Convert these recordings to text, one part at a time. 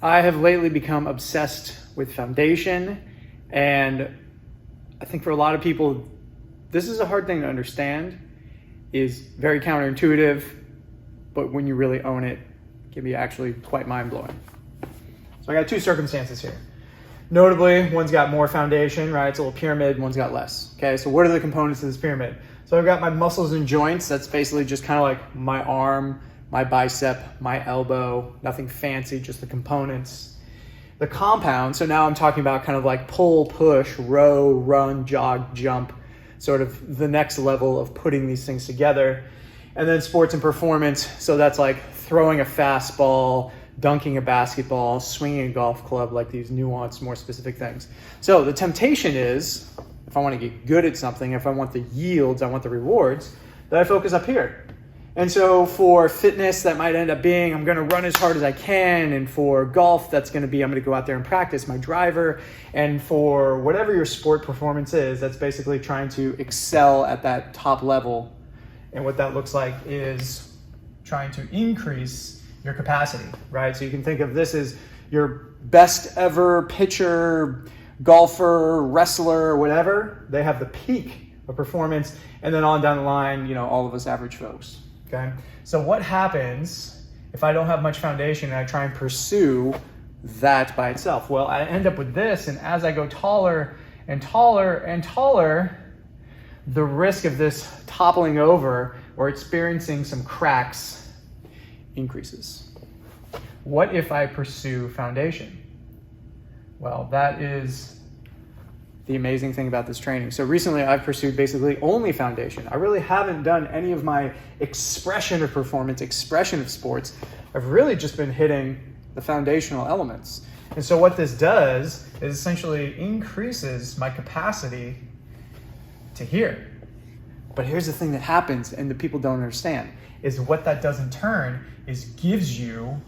I have lately become obsessed with foundation, and I think for a lot of people, this is a hard thing to understand, is very counterintuitive, but when you really own it, it can be actually quite mind-blowing. So I got two circumstances here. Notably, one's got more foundation, right? It's a little pyramid, one's got less. Okay, so what are the components of this pyramid? So I've got my muscles and joints. That's basically just kind of like my arm, my bicep, my elbow, nothing fancy, just the components. The compound, so now I'm talking about kind of like pull, push, row, run, jog, jump, sort of the next level of putting these things together. And then sports and performance, so that's like throwing a fastball, dunking a basketball, swinging a golf club, like these nuanced, more specific things. So the temptation is, if I want to get good at something, if I want the yields, I want the rewards, that I focus up here. And so for fitness, that might end up being, I'm going to run as hard as I can. And for golf, that's going to be, I'm going to go out there and practice my driver. And for whatever your sport performance is, that's basically trying to excel at that top level. And what that looks like is trying to increase your capacity, right? So you can think of this as your best ever pitcher, golfer, wrestler, whatever. They have the peak of performance, and then on down the line, you know, all of us average folks, okay? So what happens if I don't have much foundation and I try and pursue that by itself? Well, I end up with this, and as I go taller and taller and taller, the risk of this toppling over or experiencing some cracks increases. What if I pursue foundation? Well, that is the amazing thing about this training. So recently I've pursued basically only foundation. I really haven't done any of my expression of performance, expression of sports. I've really just been hitting the foundational elements. And so what this does is essentially increases my capacity to here. But here's the thing that happens and the people don't understand, is what that does in turn is gives you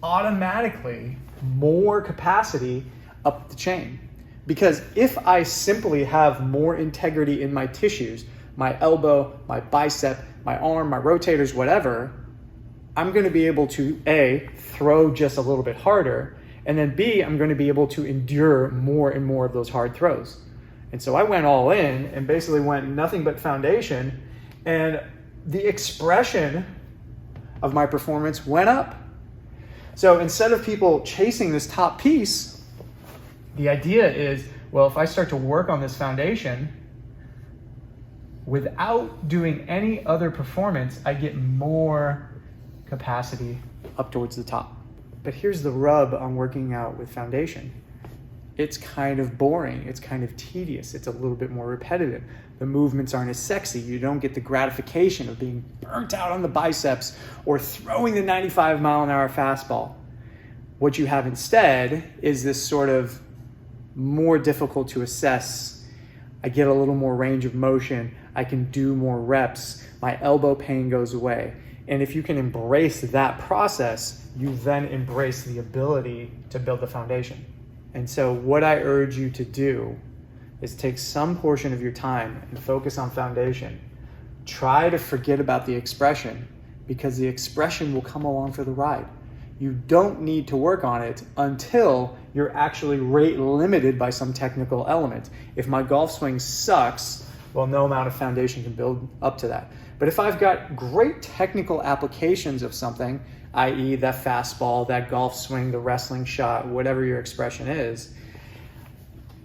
automatically more capacity up the chain. Because if I simply have more integrity in my tissues, my elbow, my bicep, my arm, my rotators, whatever, I'm going to be able to A, throw just a little bit harder, and then B, I'm going to be able to endure more and more of those hard throws. And so I went all in and basically went nothing but foundation, and the expression of my performance went up. So instead of people chasing this top piece, the idea is, well, if I start to work on this foundation without doing any other performance, I get more capacity up towards the top. But here's the rub on working out with foundation. It's kind of boring. It's kind of tedious. It's a little bit more repetitive. The movements aren't as sexy. You don't get the gratification of being burnt out on the biceps or throwing the 95-mile-an-hour fastball. What you have instead is this sort of more difficult to assess. I get a little more range of motion. I can do more reps. My elbow pain goes away. And if you can embrace that process, you then embrace the ability to build the foundation. And so what I urge you to do is take some portion of your time and focus on foundation. Try to forget about the expression, because the expression will come along for the ride. You don't need to work on it until you're actually rate limited by some technical element. If my golf swing sucks, well, no amount of foundation can build up to that. But if I've got great technical applications of something, i.e. that fastball, that golf swing, the wrestling shot, whatever your expression is,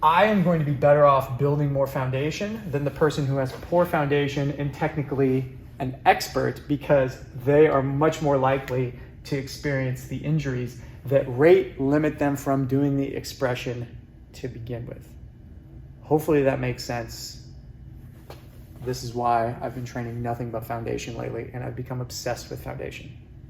I am going to be better off building more foundation than the person who has poor foundation and technically an expert, because they are much more likely to experience the injuries that rate limit them from doing the expression to begin with. Hopefully that makes sense. This is why I've been training nothing but foundation lately, and I've become obsessed with foundation.